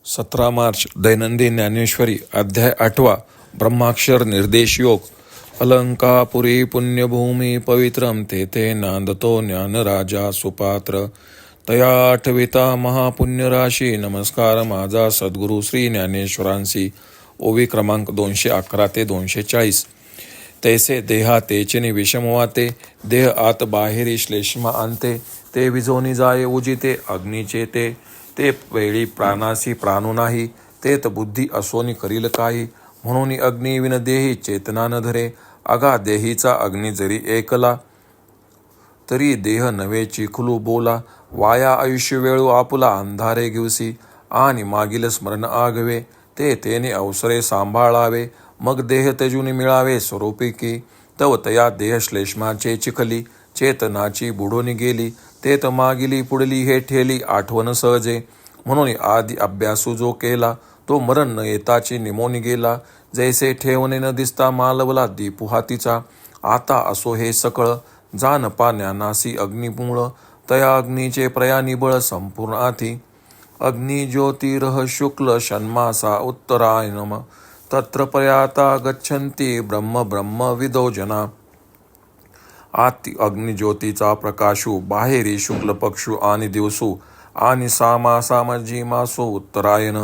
17 मार्च दैनंदिन ज्ञानेश्वरी अध्याय 8 ब्रह्माक्षर निर्देश योग. अलंकापुरी पुण्यभूमी पवित्रम तेथे नांदतो ज्ञानराजा सुपात्र. तया आठविता महापुण्यराशी नमस्कार माझा सद्गुरू श्री ज्ञानेश्वरांसी. ओवी क्रमांक 211 ते 240. तैसे देहा तेचेने विषमवाते, देह आत बाहेरी श्लेष्मा आणते. ते विझोनी जाये उजिते अग्नीचे ते वेळी प्राणासी प्राणू नाही. तेत बुद्धी असोनी करील काही, म्हणून अग्नी विन देही चेतना न धरे. अगा देहीचा अग्नी जरी ऐकला, तरी देह नवे चिखलू बोला. वाया आयुष्य वेळू आपुला अंधारे घेवसी, आणि मागील स्मरण आगवे. ते तेने अवसरे सांभाळावे, मग देह तेजून मिळावे स्वरूपिकी. तव तया देह श्लेष्माचे चिखली, चेतनाची बुडून गेली. तेत मागिली पुढली हे ठेली आठवण सहजे. म्हणून आधी अभ्यासू जो केला, तो मरण न येताची निमोनी गेला. जैसे ठेवणे न दिसता मालवला दीपू हातीचा, आता असो हे सकळ. जान पा ज्ञानासी अग्निमूळ, तया अग्नीचे प्रयाणी बळ संपूर्ण आती. अग्नि ज्योतिरः शुक्ल षण्मासा उत्तरायणम, तत्र प्रयाता गच्छन्ति ब्रह्म ब्रह्म विदो जना. आती अग्निज्योतीचा प्रकाशू, बाहेरी शुक्ल पक्षू आणि दिवसू, आणि सामाजी मासो उत्तरायण.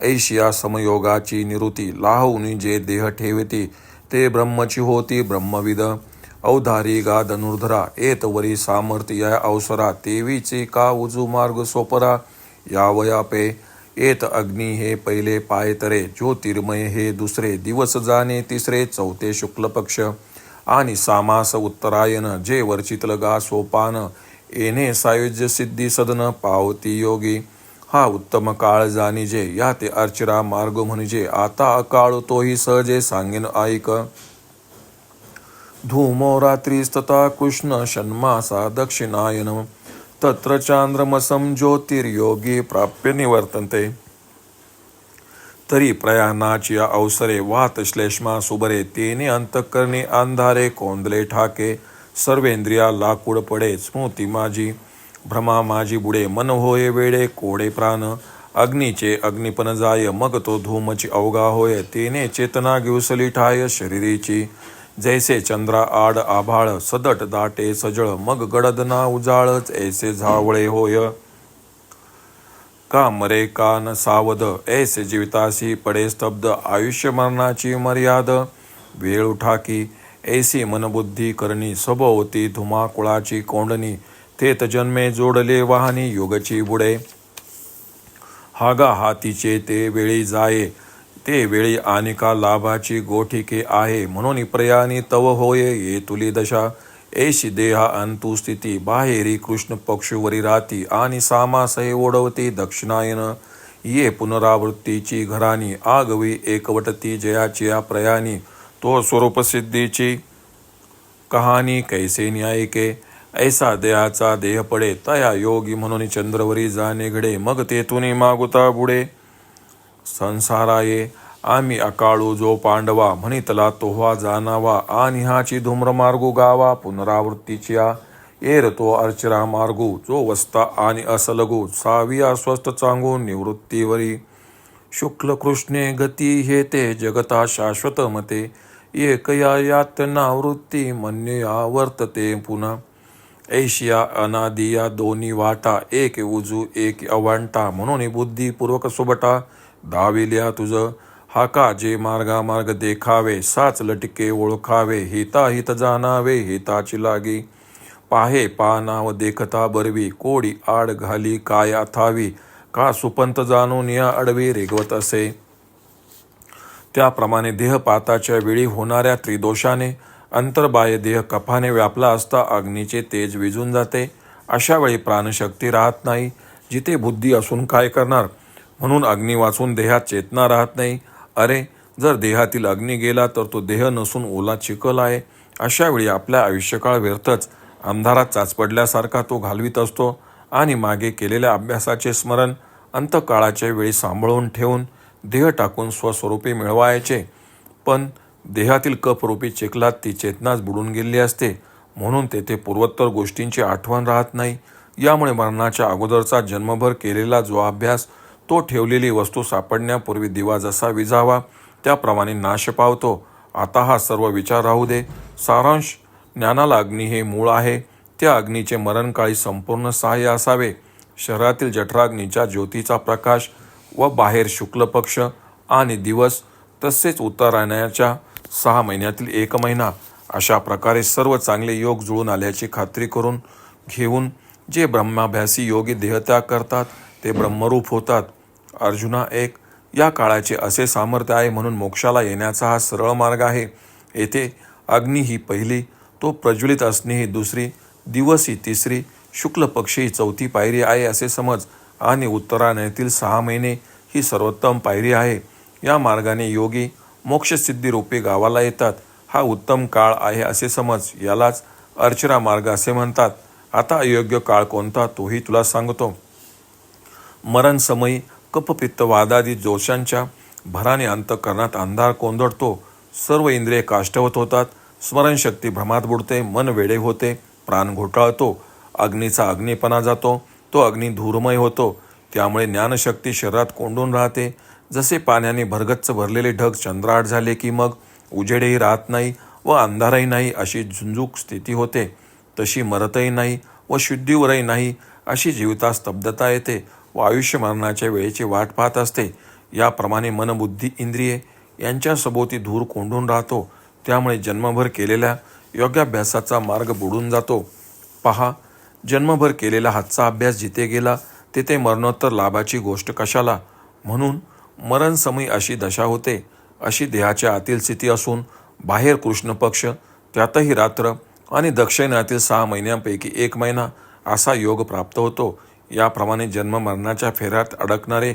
ऐशिया समयोगाची निवृत्ती, लाहुनी जे देह ठेवती, ते ब्रह्मची होती ब्रह्मविद. अवधारी गा धनुर्धरा, एत वरी सामर्थ्य या अवसरा. तेवीचे का उजू मार्ग सोपरा, यावयापे. एत अग्नी हे पहिले पायतरे, ज्योतिर्मय हे दुसरे. दिवस जाणे तिसरे, चौथे शुक्ल पक्ष, आणि सामास उत्तरायण. जे वर्चितल गा सोपान, येणे सायुज्य सिद्धी सदन पावती योगी. हा उत्तम काळ जाणीजे, या ते अर्चिरा मार्ग म्हणजे. आता अकाळ तोही सहजे सांगेन ऐक. धूमो रात्रीस्तथा कृष्ण षण्मासा दक्षिणायन, तत्र चांद्रमसं ज्योतिर्योगी प्राप्य निवर्तन्ते. तरी प्रयाणाची अवसरे, वात श्लेष्मा सुबरे. तेने अंतःकरणी अंधारे कोंदले ठाके. सर्वेंद्रिया लाकूड पडे, स्मृती माझी भ्रमा माझी बुडे. मन होय वेडे कोडे प्राण, अग्नीचे अग्निपण जाय. मग तो धूमची अवघा होय, तेने चेतना घेवसली ठाय शरीरीची. जैसे चंद्रा आड आभाळ, सदट दाटे सजळ. मग गडद ना उजाळच, ऐसे झावळे होय. का मरे का न सावध, ऐसे जीवितासी पडे स्तब्ध. आयुष्य मरणाची मर्याद वेळ उठाकी. ऐसी मनबुद्धी करणी, सभोवती धुमाकुळाची कोंडणी. तेत जन्मे जोडले वाहनी युगची बुडे. हागा हातीचे ते वेळी जाये, ते वेळी आनिका लाभाची गोठिके आहे. म्हणून प्रयाणी तव होय ये तुली दशा. ऐशी देहा अंतु स्थिती, बाहेरी कृष्ण पक्षुवरी राती. आणि सामासहे ओढवती दक्षिणायन. ये पुनरावृत्तीची घराणी, आगवी एकवटती जयाची या प्रयाणी. तो स्वरूपसिद्धीची कहाणी कैसे न्यायिके. ऐसा देहाचा देह पडे, तया योगी म्हणून चंद्रवरी जाणे घडे. मग तेथुनी मागुता बुडे संसाराये. आम्ही अकाळू जो पांडवा, म्हणितला तोव्हा जाणावा. आणि हाची धूम्रमार्गू गावा पुनरावृत्तीच्या. येर तो अर्चरा मार्गू, जो वस्ता आणि असलगू. साविया स्वस्थ चांगू निवृत्तीवरी. शुक्ल कृष्णे गती हे ते जगता शाश्वत मते. एकया यातना वृत्ती मन्यया वर्तते पुन्हा. ऐशिया अनादिया दोन्ही वाटा, एक उजू एक अवांटा. म्हणून बुद्धिपूर्वक सुबटा दाविल्या तुझ. हाका जे मार्ग देखावे, साच लटके ओळखावे. हिता हित जाणावे हिताची लागी. पाहे पा नाव देखता बरवी, कोडी आड घाली काय अथावी. का सुपंत जाणून या अडवी रेगवत असे. त्याप्रमाणे देहपाताच्या वेळी होणाऱ्या त्रिदोषाने अंतर्बाह्य देह कफाने व्यापला असता अग्नीचे तेज विझून जाते. अशा वेळी प्राणशक्ती राहत नाही. जिथे बुद्धी असून काय करणार, म्हणून अग्नी वाचून देहात चेतना राहत नाही. अरे, जर देहातील अग्नी गेला तर तो देह नसून ओला चिखल आहे. अशा वेळी आपल्या आयुष्यकाळ व्यर्थच. अंधारात चाचपडल्यासारखा तो घालवीत असतो. आणि मागे केलेल्या अभ्यासाचे स्मरण अंतकाळाच्या वेळी सांभाळून ठेवून देह टाकून स्वस्वरूपी मिळवायचे. पण देहातील कफरूपी चिखलात ती चेतनाच बुडून गेली असते. म्हणून तेथे पूर्वोत्तर गोष्टींची आठवण राहत नाही. यामुळे मरणाच्या अगोदरचा जन्मभर केलेला जो अभ्यास तो ठेवलेली वस्तू सापडण्यापूर्वी दिवा जसा विझावा त्याप्रमाणे नाश पावतो. आता हा सर्व विचार राहू दे. सारांश, ज्ञानाला अग्नी हे मूळ आहे. त्या अग्नीचे मरणकाळी संपूर्ण सहाय्य असावे. शहरातील जठराग्नीच्या ज्योतीचा प्रकाश व बाहेर शुक्ल पक्ष आणि दिवस, तसेच उत्तरायणाच्या 6 महिन्यातील 1 महिना, अशा प्रकारे सर्व चांगले योग जुळून आल्याची खात्री करून घेऊन जे ब्रह्माभ्यासी योगी देहत्याग करतात ते ब्रह्मरूप होतात. अर्जुना, एक या काळाचे असे सामर्थ्य आहे म्हणून मोक्षाला येण्याचा हा सरळ मार्ग आहे. येथे अग्नी ही पहिली, तो प्रज्वलित असणे ही दुसरी, दिवस ही तिसरी, शुक्ल पक्ष ही चौथी पायरी आहे असे समज, आणि उत्तरायणातील 6 महिने ही सर्वोत्तम पायरी आहे. या मार्गाने योगी मोक्षसिद्धीरूपी गावाला येतात. हा उत्तम काळ आहे असे समज. यालाच अर्चिरा मार्ग असे म्हणतात. आता अयोग्य काळ कोणता तोही तुला सांगतो. मरण समयी कफपित्त वादादी दोषांच्या भराने अंतःकरणात अंधार कोंदडतो. सर्व इंद्रिये काष्ठवत होतात. स्मरणशक्ती भ्रमात बुडते. मन वेडे होते. प्राण घोटाळतो. अग्नीचा अग्नीपणा जातो. तो अग्नी धूरमय होतो. त्यामुळे ज्ञानशक्ती शरीरात कोंडून राहते. जसे पाण्याने भरगच्च भरलेले ढग चंद्राआड झाले की मग उजेडही राहत नाही व अंधारही नाही अशी झुंजूक स्थिती होते, तशी मरतही नाही व शुद्धीवरही नाही अशी जीवितास स्तब्धता येते व आयुष्य मरणाच्या वेळेची वाट पाहत असते. याप्रमाणे मन, बुद्धी, इंद्रिये यांच्या सभोवती धूर कोंडून राहतो. त्यामुळे जन्मभर केलेल्या योगाभ्यासाचा मार्ग बुडून जातो. पहा, जन्मभर केलेला हातचा अभ्यास जिथे गेला तेथे मरणोत्तर लाभाची गोष्ट कशाला. म्हणून मरणसमयी अशी दशा होते. अशी देहाच्या आतील स्थिती असून बाहेर कृष्ण पक्ष, त्यातही रात्र, आणि दक्षिणातील 6 महिन्यांपैकी 1 महिना असा योग प्राप्त होतो. याप्रमाणे जन्म मरणाच्या फेऱ्यात अडकणारे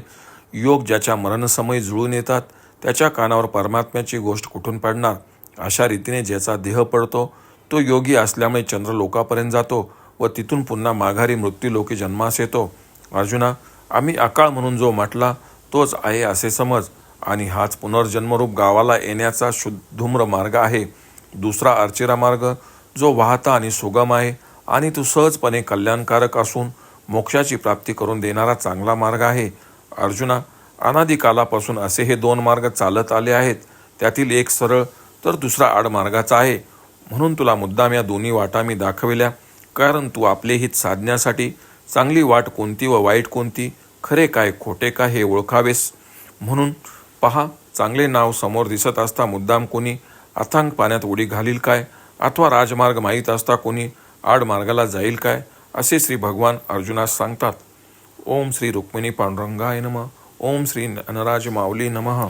योग ज्याच्या मरणसमयी जुळून येतात त्याच्या कानावर परमात्म्याची गोष्ट कुठून पडणार. अशा रीतीने ज्याचा देह पडतो तो योगी असल्यामुळे चंद्रलोकापर्यंत जातो व तिथून पुन्हा माघारी मृत्यूलोकी जन्मास येतो. अर्जुना, आम्ही अकाळ म्हणून जो म्हटला तोच आहे असे समज, आणि हाच पुनर्जन्मरूप गावाला येण्याचा धूम्र मार्ग आहे. दुसरा अर्चिरा मार्ग जो वाहता आणि सुगम आहे आणि तो सहजपणे कल्याणकारक असून मोक्षाची प्राप्ती करून देणारा चांगला मार्ग आहे. अर्जुना, अनादिकालापासून असे हे 2 मार्ग चालत आले आहेत. त्यातील एक सरळ तर दुसरा आडमार्गाचा आहे. म्हणून तुला मुद्दाम या दोन्ही वाटा मी दाखविल्या, कारण तू आपले हित साधण्यासाठी चांगली वाट कोणती व वाईट कोणती, खरे काय खोटे काय हे ओळखावेस. म्हणून पहा, चांगले नाव समोर दिसत असता मुद्दाम कोणी अथांग पाण्यात उडी घालील काय, अथवा राजमार्ग माहीत असता कोणी आडमार्गाला जाईल काय, असे श्री भगवान अर्जुनास सांगतात. ओम श्री रुक्मिणी पांडुरंगाय नमः. ओम श्री नरराज माऊली नमः.